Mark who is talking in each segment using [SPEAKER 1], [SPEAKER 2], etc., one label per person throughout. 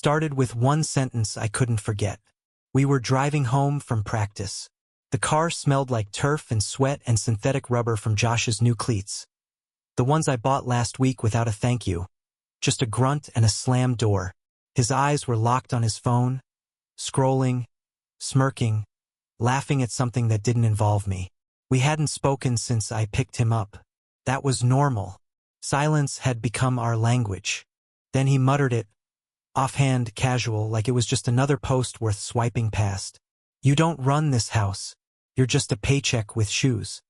[SPEAKER 1] started with one sentence I couldn't forget. We were driving home from practice. The car smelled like turf and sweat and synthetic rubber from Josh's new cleats. The ones I bought last week without a thank you. Just a grunt and a slammed door. His eyes were locked on his phone, scrolling, smirking, laughing at something that didn't involve me. We hadn't spoken since I picked him up. That was normal. Silence had become our language. Then he muttered it, offhand, casual, like it was just another post worth swiping past. "You don't run this house. You're just a paycheck with shoes."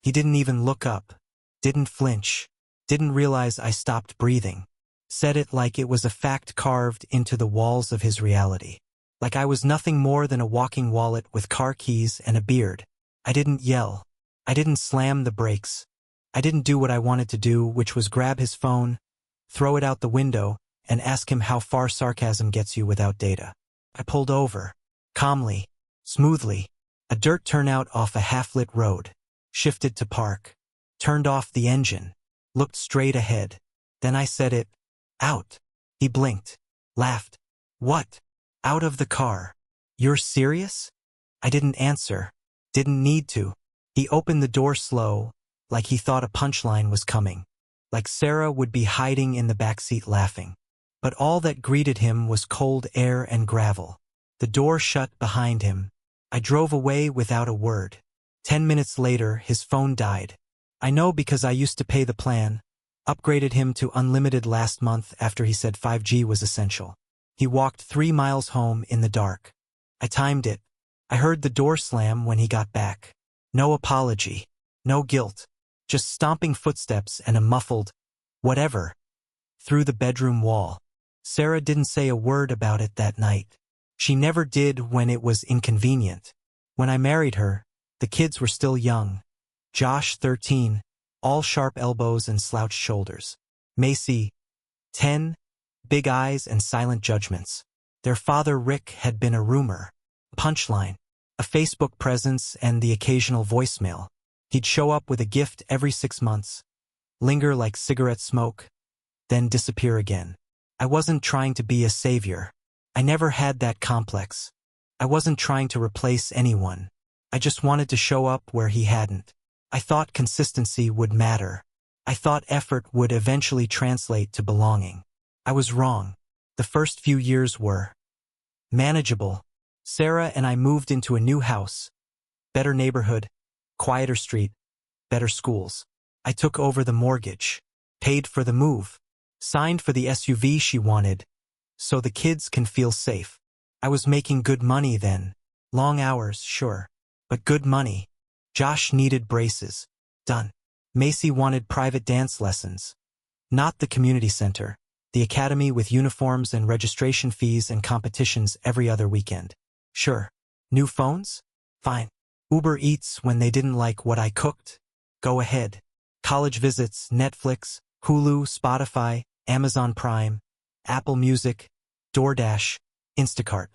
[SPEAKER 1] He didn't even look up, didn't flinch, didn't realize I stopped breathing. Said it like it was a fact carved into the walls of his reality. Like I was nothing more than a walking wallet with car keys and a beard. I didn't yell. I didn't slam the brakes. I didn't do what I wanted to do, which was grab his phone, throw it out the window, and ask him how far sarcasm gets you without data. I pulled over, calmly, smoothly, a dirt turnout off a half-lit road, shifted to park, turned off the engine, looked straight ahead. Then I said it, "Out." He blinked, laughed. "What?" "Out of the car." "You're serious?" I didn't answer, didn't need to. He opened the door slow, like he thought a punchline was coming, like Sarah would be hiding in the backseat laughing. But all that greeted him was cold air and gravel. The door shut behind him. I drove away without a word. 10 minutes later, his phone died. I know because I used to pay the plan, upgraded him to unlimited last month after he said 5G was essential. He walked 3 miles home in the dark. I timed it. I heard the door slam when he got back. No apology, no guilt, just stomping footsteps and a muffled, "Whatever," through the bedroom wall. Sarah didn't say a word about it that night. She never did when it was inconvenient. When I married her, the kids were still young. Josh, 13, all sharp elbows and slouched shoulders. Macy, 10, big eyes and silent judgments. Their father, Rick, had been a rumor, punchline, a Facebook presence and the occasional voicemail. He'd show up with a gift every 6 months, linger like cigarette smoke, then disappear again. I wasn't trying to be a savior. I never had that complex. I wasn't trying to replace anyone. I just wanted to show up where he hadn't. I thought consistency would matter. I thought effort would eventually translate to belonging. I was wrong. The first few years were manageable. Sarah and I moved into a new house, better neighborhood, quieter street, better schools. I took over the mortgage, paid for the move, signed for the SUV she wanted, so the kids can feel safe. I was making good money then. Long hours, sure, but good money. Josh needed braces. Done. Macy wanted private dance lessons. Not the community center, the academy with uniforms and registration fees and competitions every other weekend. Sure. New phones? Fine. Uber Eats when they didn't like what I cooked? Go ahead. College visits, Netflix, Hulu, Spotify, Amazon Prime, Apple Music, DoorDash, Instacart.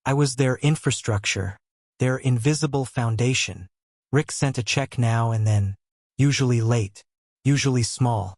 [SPEAKER 1] I was their infrastructure, their invisible foundation. Rick sent a check now and then, usually late, usually small.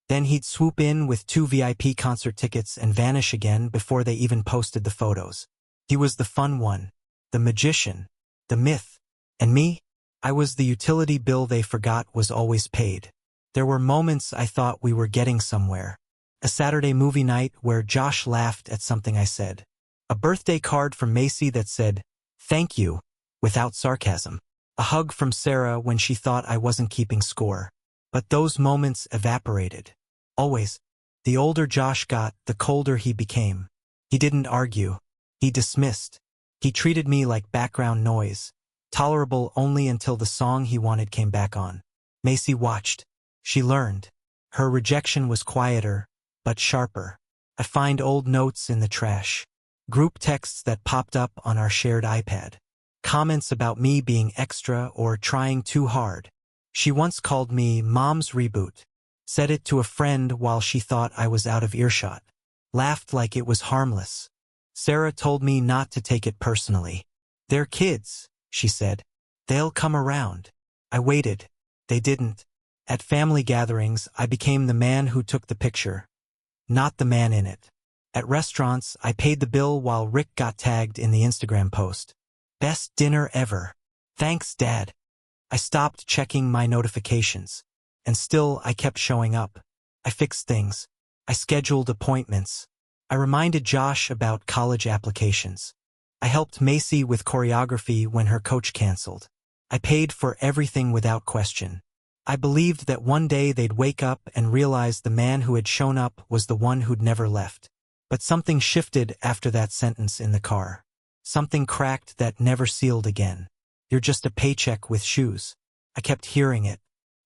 [SPEAKER 1] Then he'd swoop in with 2 VIP concert tickets and vanish again before they even posted the photos. He was the fun one, the magician, the myth. And me? I was the utility bill they forgot was always paid. There were moments I thought we were getting somewhere. A Saturday movie night where Josh laughed at something I said. A birthday card from Macy that said, "Thank you," without sarcasm. A hug from Sarah when she thought I wasn't keeping score. But those moments evaporated. Always. The older Josh got, the colder he became. He didn't argue. He dismissed. He treated me like background noise, tolerable only until the song he wanted came back on. Macy watched. She learned. Her rejection was quieter, but sharper. I find old notes in the trash. Group texts that popped up on our shared iPad. Comments about me being extra or trying too hard. She once called me Mom's Reboot. Said it to a friend while she thought I was out of earshot. Laughed like it was harmless. Sarah told me not to take it personally. "They're kids," she said. "They'll come around." I waited. They didn't. At family gatherings, I became the man who took the picture, not the man in it. At restaurants, I paid the bill while Rick got tagged in the Instagram post. Best dinner ever. Thanks, Dad. I stopped checking my notifications. And still, I kept showing up. I fixed things. I scheduled appointments. I reminded Josh about college applications. I helped Macy with choreography when her coach canceled. I paid for everything without question. I believed that one day they'd wake up and realize the man who had shown up was the one who'd never left. But something shifted after that sentence in the car. Something cracked that never sealed again. You're just a paycheck with shoes. I kept hearing it.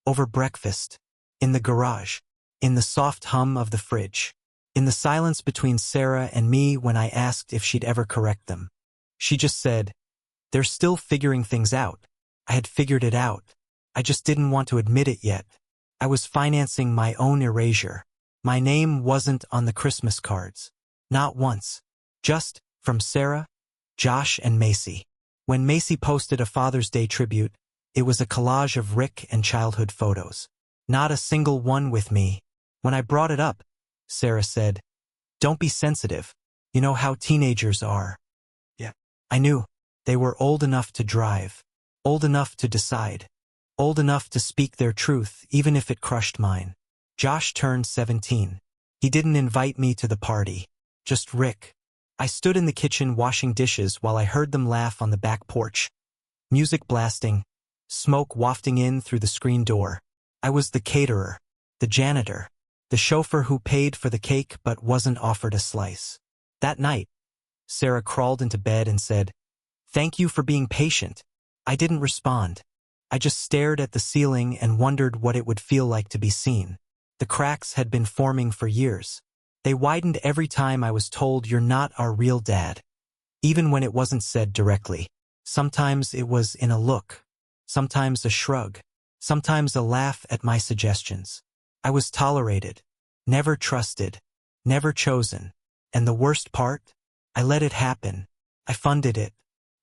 [SPEAKER 1] Over breakfast. In the garage. In the soft hum of the fridge. In the silence between Sarah and me when I asked if she'd ever correct them. She just said, "They're still figuring things out." I had figured it out. I just didn't want to admit it yet. I was financing my own erasure. My name wasn't on the Christmas cards. Not once. Just, from Sarah, Josh, and Macy. When Macy posted a Father's Day tribute, it was a collage of Rick and childhood photos. Not a single one with me. When I brought it up, Sarah said, "Don't be sensitive. You know how teenagers are." Yeah. I knew. They were old enough to drive. Old enough to decide. Old enough to speak their truth, even if it crushed mine. Josh turned 17. He didn't invite me to the party. Just Rick. I stood in the kitchen washing dishes while I heard them laugh on the back porch. Music blasting. Smoke wafting in through the screen door. I was the caterer. The janitor. The chauffeur who paid for the cake but wasn't offered a slice. That night, Sarah crawled into bed and said, "Thank you for being patient." I didn't respond. I just stared at the ceiling and wondered what it would feel like to be seen. The cracks had been forming for years. They widened every time I was told, "You're not our real dad." Even when it wasn't said directly. Sometimes it was in a look. Sometimes a shrug. Sometimes a laugh at my suggestions. I was tolerated. Never trusted. Never chosen. And the worst part? I let it happen. I funded it.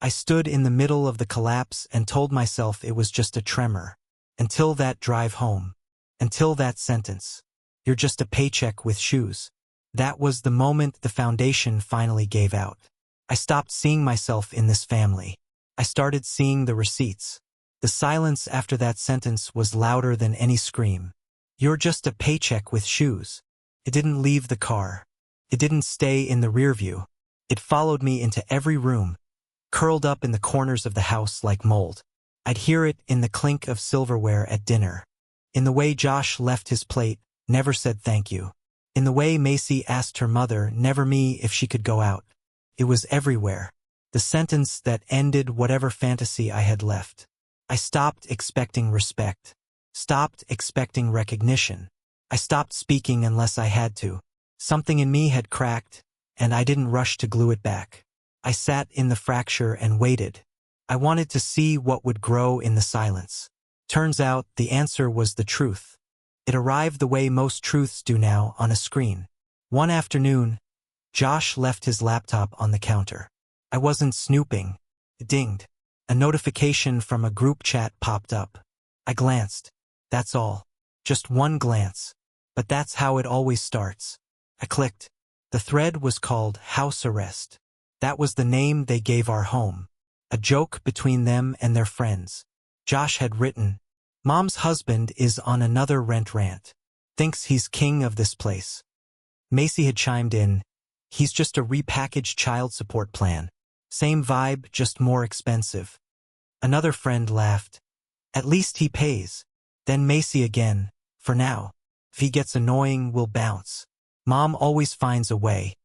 [SPEAKER 1] I stood in the middle of the collapse and told myself it was just a tremor. Until that drive home. Until that sentence. "You're just a paycheck with shoes." That was the moment the foundation finally gave out. I stopped seeing myself in this family. I started seeing the receipts. The silence after that sentence was louder than any scream. "You're just a paycheck with shoes." It didn't leave the car. It didn't stay in the rear view. It followed me into every room. Curled up in the corners of the house like mold. I'd hear it in the clink of silverware at dinner. In the way Josh left his plate, never said thank you. In the way Macy asked her mother, never me, if she could go out. It was everywhere. The sentence that ended whatever fantasy I had left. I stopped expecting respect. Stopped expecting recognition. I stopped speaking unless I had to. Something in me had cracked, and I didn't rush to glue it back. I sat in the fracture and waited. I wanted to see what would grow in the silence. Turns out the answer was the truth. It arrived the way most truths do now, on a screen. One afternoon, Josh left his laptop on the counter. I wasn't snooping. It dinged. A notification from a group chat popped up. I glanced. That's all. Just one glance. But that's how it always starts. I clicked. The thread was called House Arrest. That was the name they gave our home. A joke between them and their friends. Josh had written, "Mom's husband is on another rent rant. Thinks he's king of this place." Macy had chimed in, "He's just a repackaged child support plan. Same vibe, just more expensive." Another friend laughed. "At least he pays." Then Macy again, "For now. If he gets annoying, we'll bounce. Mom always finds a way."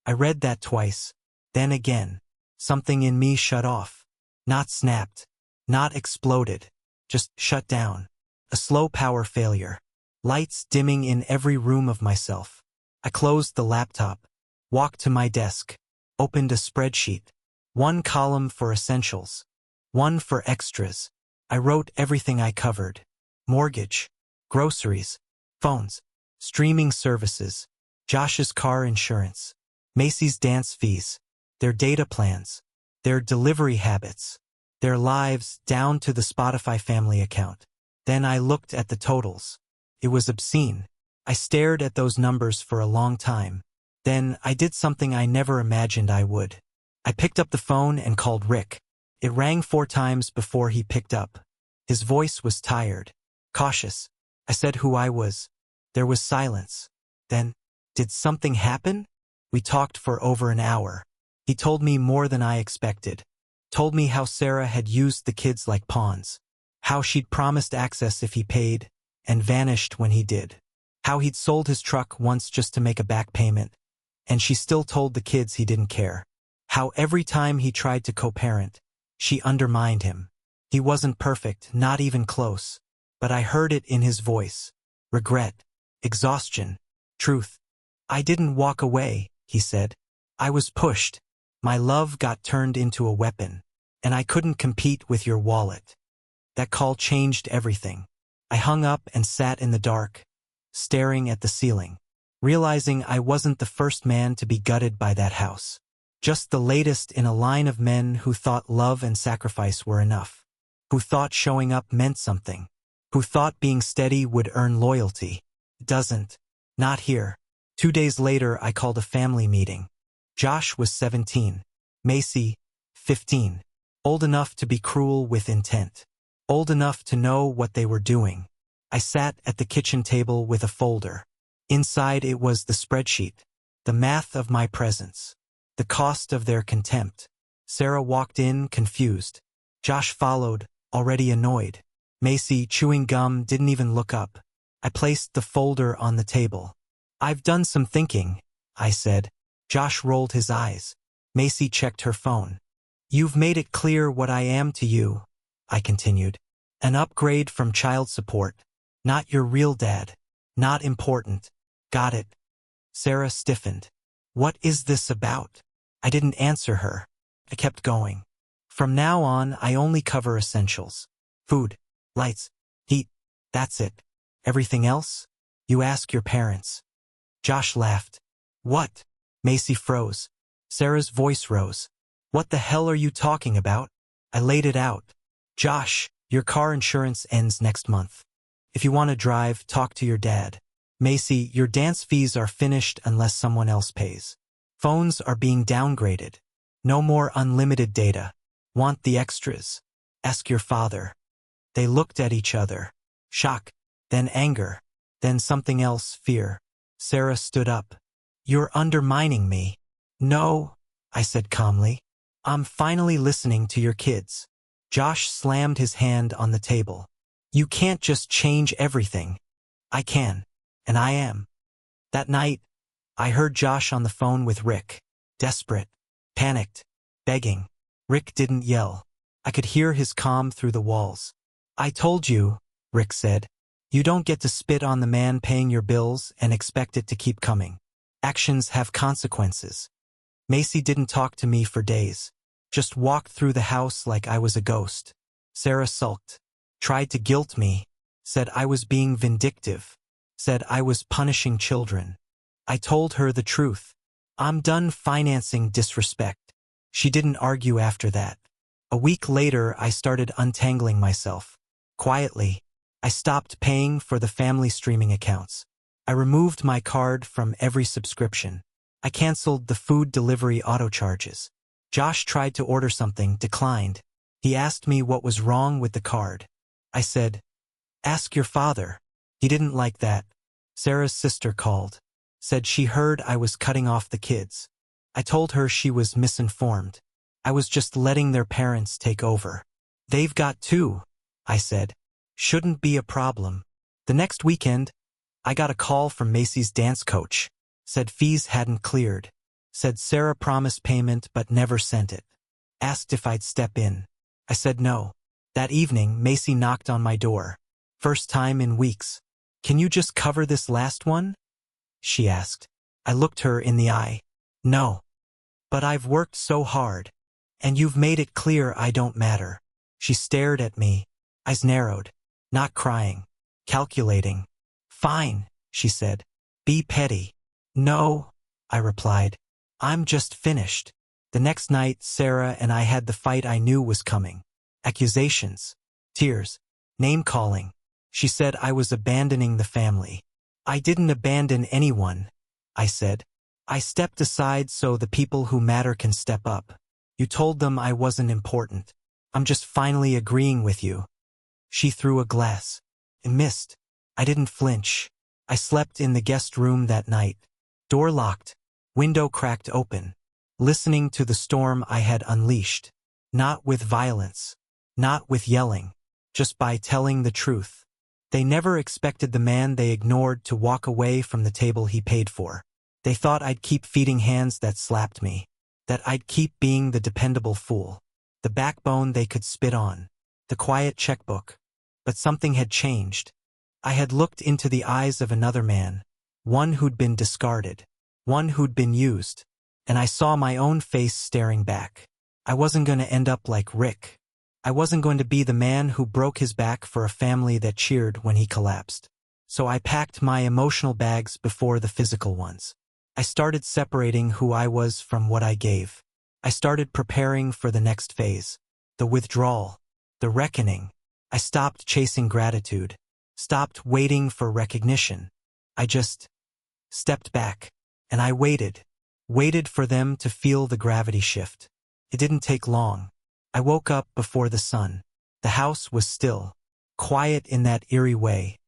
[SPEAKER 1] I read that twice. Then again. Something in me shut off. Not snapped. Not exploded. Just shut down. A slow power failure. Lights dimming in every room of myself. I closed the laptop. Walked to my desk. Opened a spreadsheet. One column for essentials. One for extras. I wrote everything I covered. Mortgage. Groceries. Phones. Streaming services. Josh's car insurance. Macy's dance fees. Their data plans. Their delivery habits. Their lives, down to the Spotify family account. Then I looked at the totals. It was obscene. I stared at those numbers for a long time. Then I did something I never imagined I would. I picked up the phone and called Rick. It rang 4 times before he picked up. His voice was tired, cautious. I said who I was. There was silence. Then, did something happen? We talked for over an hour. He told me more than I expected. Told me how Sarah had used the kids like pawns. How she'd promised access if he paid, and vanished when he did. How he'd sold his truck once just to make a back payment, and she still told the kids he didn't care. How every time he tried to co-parent, she undermined him. He wasn't perfect, not even close, but I heard it in his voice. Regret, exhaustion, truth. I didn't walk away, he said. I was pushed. My love got turned into a weapon, and I couldn't compete with your wallet. That call changed everything. I hung up and sat in the dark, staring at the ceiling, realizing I wasn't the first man to be gutted by that house. Just the latest in a line of men who thought love and sacrifice were enough. Who thought showing up meant something. Who thought being steady would earn loyalty. It doesn't. Not here. 2 days later, I called a family meeting. Josh was 17. Macy, 15. Old enough to be cruel with intent. Old enough to know what they were doing. I sat at the kitchen table with a folder. Inside it was the spreadsheet. The math of my presence. The cost of their contempt. Sarah walked in, confused. Josh followed, already annoyed. Macy, chewing gum, didn't even look up. I placed the folder on the table. I've done some thinking, I said. Josh rolled his eyes. Macy checked her phone. You've made it clear what I am to you, I continued. An upgrade from child support. Not your real dad. Not important. Got it. Sarah stiffened. What is this about? I didn't answer her. I kept going. From now on, I only cover essentials. Food, lights, heat. That's it. Everything else? You ask your parents. Josh laughed. What? Macy froze. Sarah's voice rose. What the hell are you talking about? I laid it out. Josh, your car insurance ends next month. If you want to drive, talk to your dad. Macy, your dance fees are finished unless someone else pays. Phones are being downgraded. No more unlimited data. Want the extras? Ask your father. They looked at each other. Shock, then anger, then something else, fear. Sarah stood up. You're undermining me. No, I said calmly. I'm finally listening to your kids. Josh slammed his hand on the table. You can't just change everything. I can, and I am. That night, I heard Josh on the phone with Rick. Desperate, panicked, begging. Rick didn't yell. I could hear his calm through the walls. I told you, Rick said. You don't get to spit on the man paying your bills and expect it to keep coming. Actions have consequences. Macy didn't talk to me for days. Just walked through the house like I was a ghost. Sarah sulked. Tried to guilt me. Said I was being vindictive. Said I was punishing children. I told her the truth. I'm done financing disrespect. She didn't argue after that. A week later, I started untangling myself. Quietly, I stopped paying for the family streaming accounts. I removed my card from every subscription. I canceled the food delivery auto charges. Josh tried to order something, declined. He asked me what was wrong with the card. I said, ask your father. He didn't like that. Sarah's sister called. Said she heard I was cutting off the kids. I told her she was misinformed. I was just letting their parents take over. They've got 2, I said. Shouldn't be a problem. The next weekend, I got a call from Macy's dance coach. Said fees hadn't cleared. Said Sarah promised payment but never sent it. Asked if I'd step in. I said no. That evening, Macy knocked on my door. First time in weeks. Can you just cover this last one? She asked. I looked her in the eye. No. But I've worked so hard. And you've made it clear I don't matter. She stared at me. Eyes narrowed. Not crying. Calculating. Fine, she said. Be petty. No, I replied. I'm just finished. The next night, Sarah and I had the fight I knew was coming. Accusations. Tears. Name-calling. She said I was abandoning the family. I didn't abandon anyone, I said. I stepped aside so the people who matter can step up. You told them I wasn't important. I'm just finally agreeing with you. She threw a glass. It missed. I didn't flinch. I slept in the guest room that night. Door locked. Window cracked open. Listening to the storm I had unleashed. Not with violence. Not with yelling. Just by telling the truth. They never expected the man they ignored to walk away from the table he paid for. They thought I'd keep feeding hands that slapped me. That I'd keep being the dependable fool. The backbone they could spit on. The quiet checkbook. But something had changed. I had looked into the eyes of another man. One who'd been discarded. One who'd been used. And I saw my own face staring back. I wasn't going to end up like Rick. I wasn't going to be the man who broke his back for a family that cheered when he collapsed. So I packed my emotional bags before the physical ones. I started separating who I was from what I gave. I started preparing for the next phase. The withdrawal. The reckoning. I stopped chasing gratitude. Stopped waiting for recognition. I just stepped back. And I waited. Waited for them to feel the gravity shift. It didn't take long. I woke up before the sun. The house was still. Quiet in that eerie way.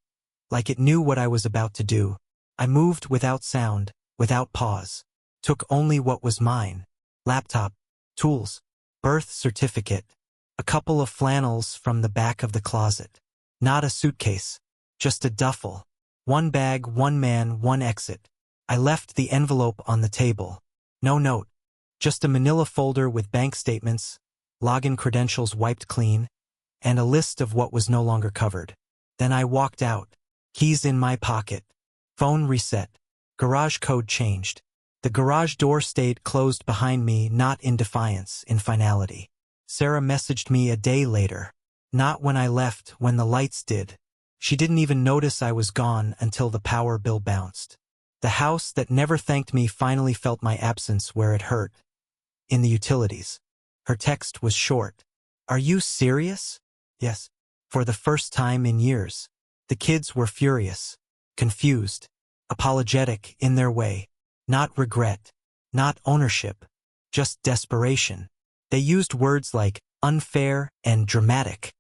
[SPEAKER 1] Like it knew what I was about to do. I moved without sound, without pause. Took only what was mine. Laptop, tools, birth certificate. A couple of flannels from the back of the closet. Not a suitcase. Just a duffel. One bag, one man, one exit. I left the envelope on the table. No note. Just a manila folder with bank statements, login credentials wiped clean, and a list of what was no longer covered. Then I walked out. Keys in my pocket. Phone reset. Garage code changed. The garage door stayed closed behind me, not in defiance, in finality. Sarah messaged me a day later. Not when I left, when the lights did. She didn't even notice I was gone until the power bill bounced. The house that never thanked me finally felt my absence where it hurt. In the utilities. Her text was short. Are you serious? Yes. For the first time in years. The kids were furious. Confused. Apologetic in their way. Not regret. Not ownership. Just desperation. They used words like unfair and dramatic.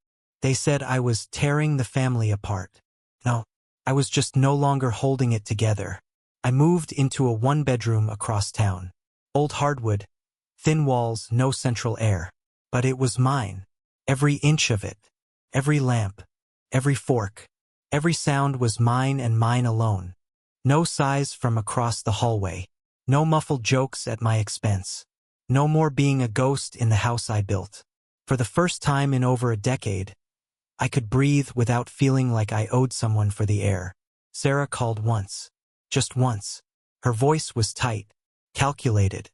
[SPEAKER 1] They said I was tearing the family apart. No, I was just no longer holding it together. I moved into a one-bedroom across town. Old hardwood. Thin walls, no central air. But it was mine. Every inch of it. Every lamp. Every fork. Every sound was mine and mine alone. No sighs from across the hallway. No muffled jokes at my expense. No more being a ghost in the house I built. For the first time in over a decade, I could breathe without feeling like I owed someone for the air. Sarah called once. Just once. Her voice was tight. Calculated.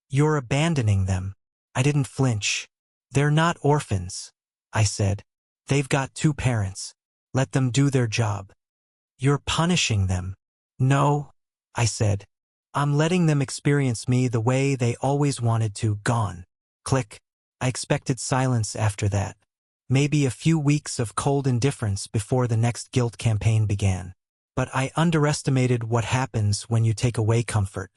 [SPEAKER 1] You're abandoning them. I didn't flinch. They're not orphans, I said. They've got two parents. Let them do their job. You're punishing them. No, I said. I'm letting them experience me the way they always wanted to. Gone. Click. I expected silence after that. Maybe a few weeks of cold indifference before the next guilt campaign began. But I underestimated what happens when you take away comfort.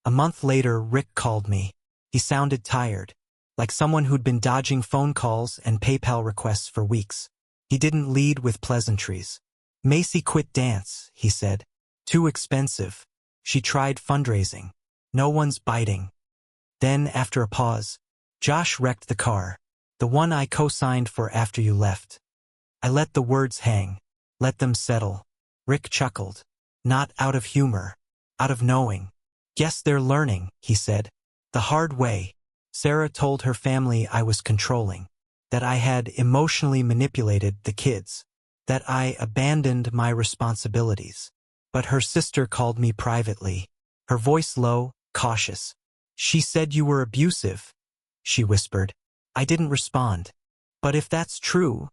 [SPEAKER 1] A month later, Rick called me. He sounded tired, like someone who'd been dodging phone calls and PayPal requests for weeks. He didn't lead with pleasantries. Macy quit dance, he said. Too expensive. She tried fundraising. No one's biting. Then, after a pause, Josh wrecked the car. The one I co-signed for after you left. I let the words hang. Let them settle. Rick chuckled. Not out of humor. Out of knowing. Guess they're learning, he said. The hard way. Sarah told her family I was controlling. That I had emotionally manipulated the kids. That I abandoned my responsibilities. But her sister called me privately. Her voice low, cautious. She said you were abusive, she whispered. I didn't respond. But if that's true,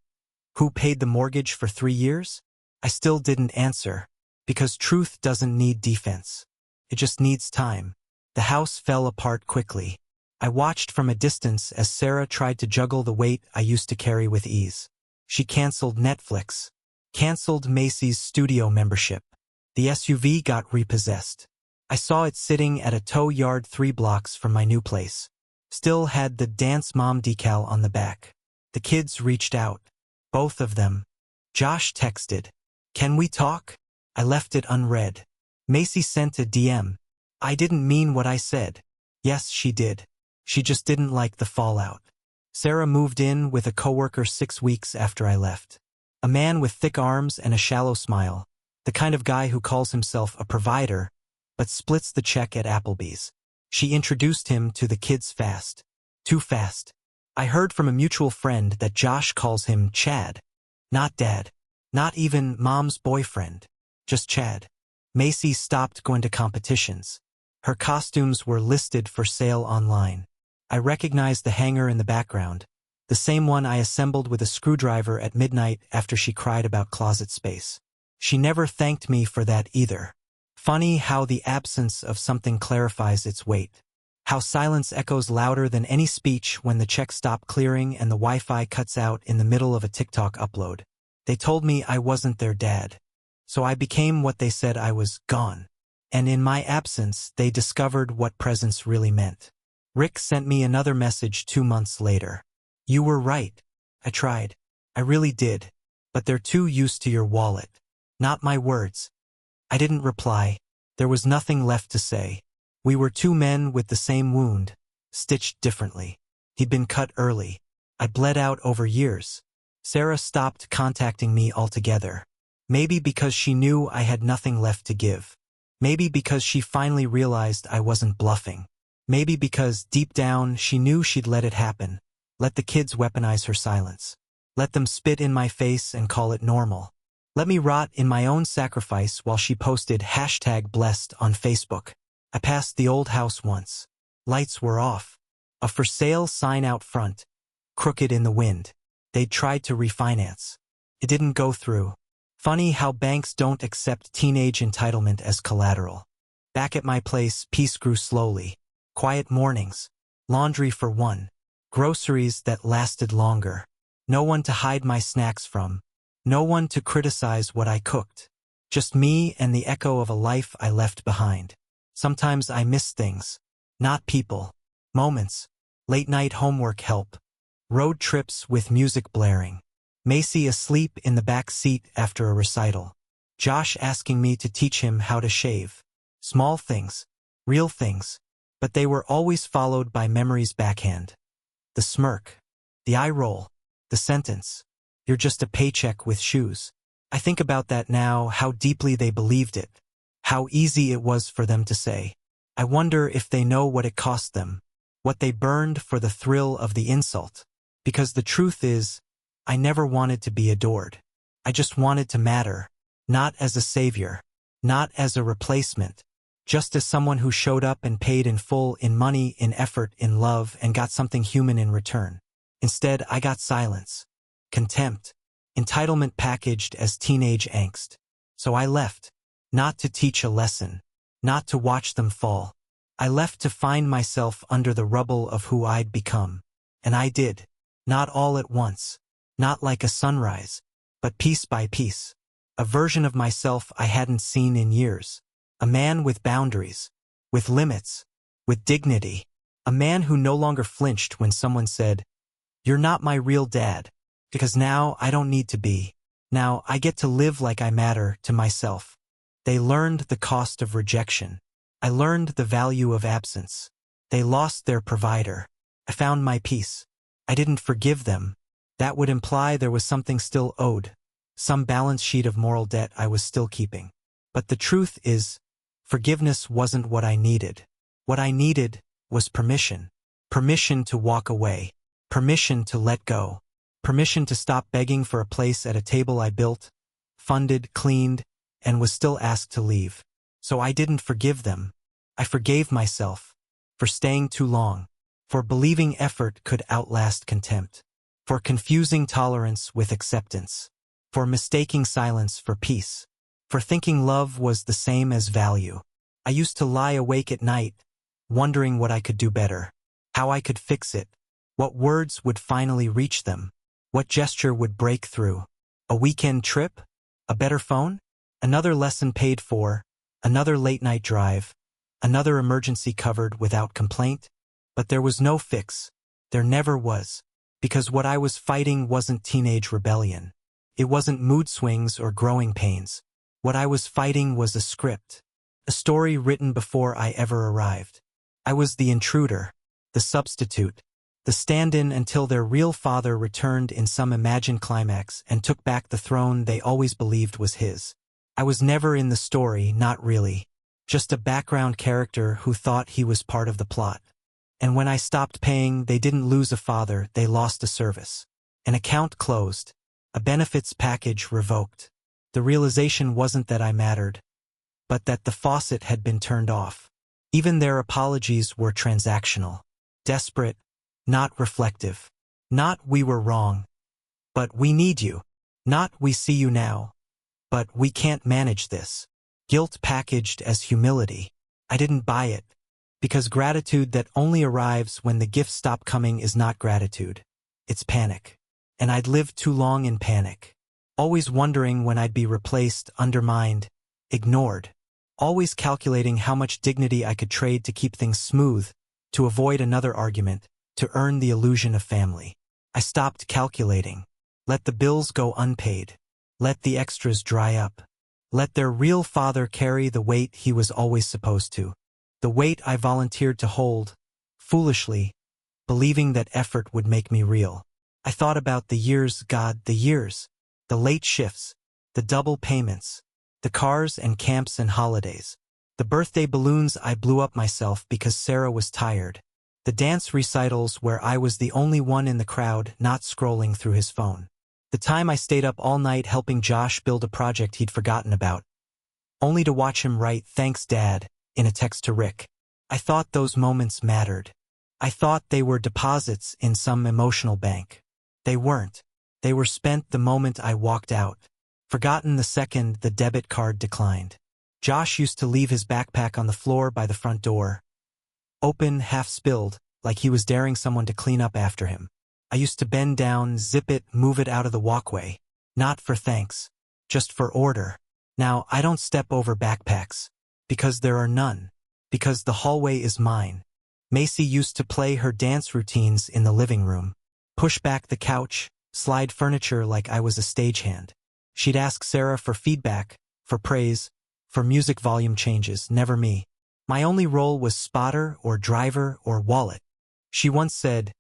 [SPEAKER 1] who paid the mortgage for 3 years? I still didn't answer. Because truth doesn't need defense. It just needs time. The house fell apart quickly. I watched from a distance as Sarah tried to juggle the weight I used to carry with ease. She canceled Netflix. Canceled Macy's studio membership. The SUV got repossessed. I saw it sitting at a tow yard 3 blocks from my new place. Still had the Dance Mom decal on the back. The kids reached out. Both of them. Josh texted, "Can we talk?" I left it unread. Macy sent a DM. "I didn't mean what I said." Yes, she did. She just didn't like the fallout. Sarah moved in with a coworker 6 weeks after I left. A man with thick arms and a shallow smile. The kind of guy who calls himself a provider, but splits the check at Applebee's. She introduced him to the kids fast. Too fast. I heard from a mutual friend that Josh calls him Chad. Not Dad. Not even Mom's boyfriend. Just Chad. Macy stopped going to competitions. Her costumes were listed for sale online. I recognized the hanger in the background, the same one I assembled with a screwdriver at midnight after she cried about closet space. She never thanked me for that either. Funny how the absence of something clarifies its weight. How silence echoes louder than any speech when the checks stop clearing and the Wi-Fi cuts out in the middle of a TikTok upload. They told me I wasn't their dad. So I became what they said I was, gone. And in my absence, they discovered what presence really meant. Rick sent me another message 2 months later. "You were right. I tried. I really did. But they're too used to your wallet. Not my words." I didn't reply. There was nothing left to say. We were 2 men with the same wound, stitched differently. He'd been cut early. I bled out over years. Sarah stopped contacting me altogether. Maybe because she knew I had nothing left to give. Maybe because she finally realized I wasn't bluffing. Maybe because, deep down, she knew she'd let it happen. Let the kids weaponize her silence. Let them spit in my face and call it normal. Let me rot in my own sacrifice while she posted #blessed on Facebook. I passed the old house once. Lights were off. A for sale sign out front. Crooked in the wind. They'd tried to refinance. It didn't go through. Funny how banks don't accept teenage entitlement as collateral. Back at my place, peace grew slowly. Quiet mornings. Laundry for one. Groceries that lasted longer. No one to hide my snacks from. No one to criticize what I cooked. Just me and the echo of a life I left behind. Sometimes I miss things. Not people. Moments. Late-night homework help. Road trips with music blaring. Macy asleep in the back seat after a recital. Josh asking me to teach him how to shave. Small things. Real things. But they were always followed by memories backhand. The smirk. The eye roll. The sentence. "You're just a paycheck with shoes." I think about that now, how deeply they believed it. How easy it was for them to say. I wonder if they know what it cost them. What they burned for the thrill of the insult. Because the truth is, I never wanted to be adored. I just wanted to matter. Not as a savior. Not as a replacement. Just as someone who showed up and paid in full, in money, in effort, in love, and got something human in return. Instead, I got silence. Contempt. Entitlement packaged as teenage angst. So I left. Not to teach a lesson. Not to watch them fall. I left to find myself under the rubble of who I'd become. And I did. Not all at once. Not like a sunrise. But piece by piece. A version of myself I hadn't seen in years. A man with boundaries. With limits. With dignity. A man who no longer flinched when someone said, "You're not my real dad." Because now I don't need to be. Now I get to live like I matter to myself. They learned the cost of rejection. I learned the value of absence. They lost their provider. I found my peace. I didn't forgive them. That would imply there was something still owed. Some balance sheet of moral debt I was still keeping. But the truth is, forgiveness wasn't what I needed. What I needed was permission. Permission to walk away. Permission to let go. Permission to stop begging for a place at a table I built, funded, cleaned, and was still asked to leave. So I didn't forgive them. I forgave myself. For staying too long. For believing effort could outlast contempt. For confusing tolerance with acceptance. For mistaking silence for peace. For thinking love was the same as value. I used to lie awake at night, wondering what I could do better. How I could fix it. What words would finally reach them. What gesture would break through? A weekend trip? A better phone? Another lesson paid for? Another late-night drive? another emergency covered without complaint. But there was no fix. There never was. Because what I was fighting wasn't teenage rebellion. It wasn't mood swings or growing pains. What I was fighting was a script. A story written before I ever arrived. I was the intruder, the substitute, the stand-in until their real father returned in some imagined climax and took back the throne they always believed was his. I was never in the story, not really. Just a background character who thought he was part of the plot. And when I stopped paying, they didn't lose a father, they lost a service. An account closed. A benefits package revoked. The realization wasn't that I mattered, but that the faucet had been turned off. Even their apologies were transactional. Desperate, not reflective. Not "we were wrong," but "we need you." Not "we see you now," but "we can't manage this." Guilt packaged as humility. I didn't buy it. Because gratitude that only arrives when the gifts stop coming is not gratitude. It's panic. And I'd lived too long in panic. Always wondering when I'd be replaced, undermined, ignored. Always calculating how much dignity I could trade to keep things smooth, to avoid another argument, to earn the illusion of family. I stopped calculating. Let the bills go unpaid. Let the extras dry up. Let their real father carry the weight he was always supposed to. The weight I volunteered to hold, foolishly, believing that effort would make me real. I thought about the years, God, the years. The late shifts, the double payments, the cars and camps and holidays. The birthday balloons I blew up myself because Sarah was tired. The dance recitals where I was the only one in the crowd not scrolling through his phone. The time I stayed up all night helping Josh build a project he'd forgotten about, only to watch him write "Thanks, Dad" in a text to Rick. I thought those moments mattered. I thought they were deposits in some emotional bank. They weren't. They were spent the moment I walked out. Forgotten the second the debit card declined. Josh used to leave his backpack on the floor by the front door. Open, half spilled, like he was daring someone to clean up after him. I used to bend down, zip it, move it out of the walkway. Not for thanks. Just for order. Now, I don't step over backpacks. Because there are none. Because the hallway is mine. Macy used to play her dance routines in the living room. Push back the couch, slide furniture like I was a stagehand. She'd ask Sarah for feedback, for praise, for music volume changes, never me. My only role was spotter or driver or wallet. She once said,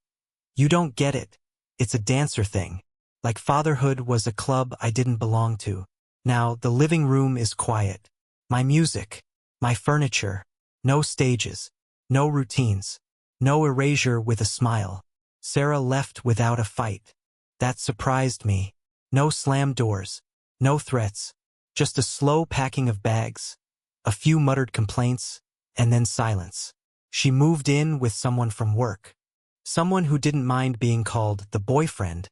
[SPEAKER 1] "You don't get it. It's a dancer thing." Like fatherhood was a club I didn't belong to. Now the living room is quiet. My music, my furniture, no stages, no routines, no erasure with a smile. Sarah left without a fight. That surprised me. No slammed doors, no threats, just a slow packing of bags, a few muttered complaints, and then silence. She moved in with someone from work. Someone who didn't mind being called the boyfriend,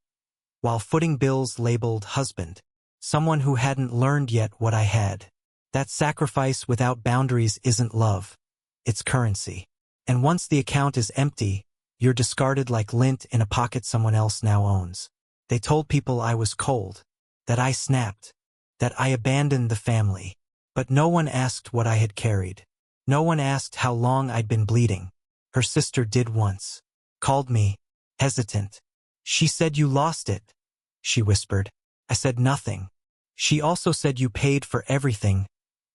[SPEAKER 1] while footing bills labeled husband. Someone who hadn't learned yet what I had. That sacrifice without boundaries isn't love. It's currency. And once the account is empty, you're discarded like lint in a pocket someone else now owns. They told people I was cold, that I snapped, that I abandoned the family. But no one asked what I had carried. No one asked how long I'd been bleeding. Her sister did once. Called me, hesitant. She said, "You lost it," she whispered. I said nothing. She also said, "You paid for everything,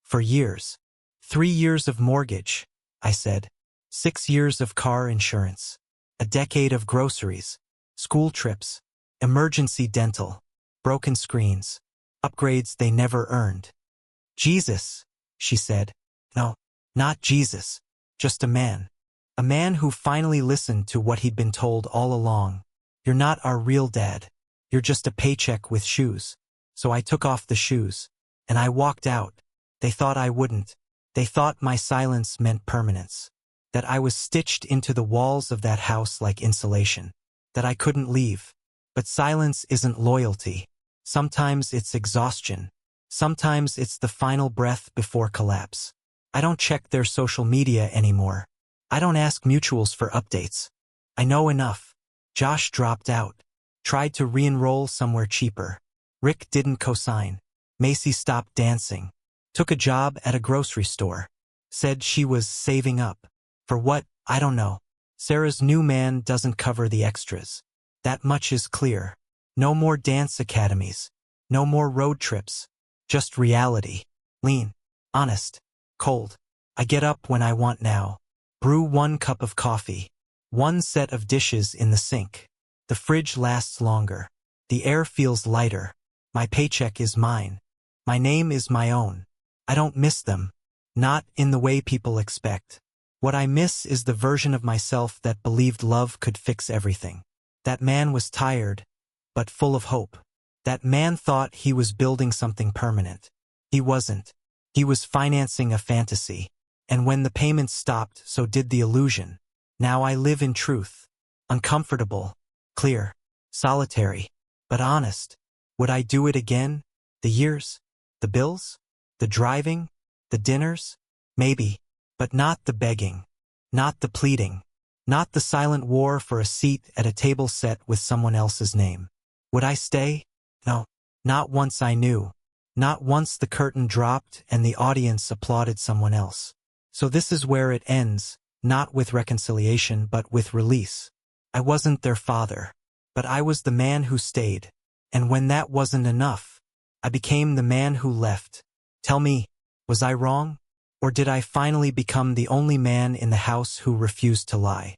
[SPEAKER 1] for years." 3 years of mortgage, I said. 6 years of car insurance. A decade of groceries, school trips, emergency dental, broken screens, upgrades they never earned. "Jesus," she said. No, not Jesus, just a man. A man who finally listened to what he'd been told all along. "You're not our real dad. You're just a paycheck with shoes." So I took off the shoes, and I walked out. They thought I wouldn't. They thought my silence meant permanence. That I was stitched into the walls of that house like insulation. That I couldn't leave. But silence isn't loyalty. Sometimes it's exhaustion. Sometimes it's the final breath before collapse. I don't check their social media anymore. I don't ask mutuals for updates. I know enough. Josh dropped out. Tried to re-enroll somewhere cheaper. Rick didn't co-sign. Macy stopped dancing. Took a job at a grocery store. Said she was saving up. For what? I don't know. Sarah's new man doesn't cover the extras. That much is clear. No more dance academies. No more road trips. Just reality. Lean. Honest. Cold. I get up when I want now. Brew 1 cup of coffee. 1 set of dishes in the sink. The fridge lasts longer. The air feels lighter. My paycheck is mine. My name is my own. I don't miss them. Not in the way people expect. What I miss is the version of myself that believed love could fix everything. That man was tired, but full of hope. That man thought he was building something permanent. He wasn't. He was financing a fantasy. And when the payments stopped, so did the illusion. Now I live in truth. Uncomfortable. Clear. Solitary. But honest. Would I do it again? The years? The bills? The driving? The dinners? Maybe. But not the begging. Not the pleading. Not the silent war for a seat at a table set with someone else's name. Would I stay? No. Not once I knew. Not once the curtain dropped and the audience applauded someone else. So this is where it ends, not with reconciliation but with release. I wasn't their father, but I was the man who stayed. And when that wasn't enough, I became the man who left. Tell me, was I wrong? Or did I finally become the only man in the house who refused to lie?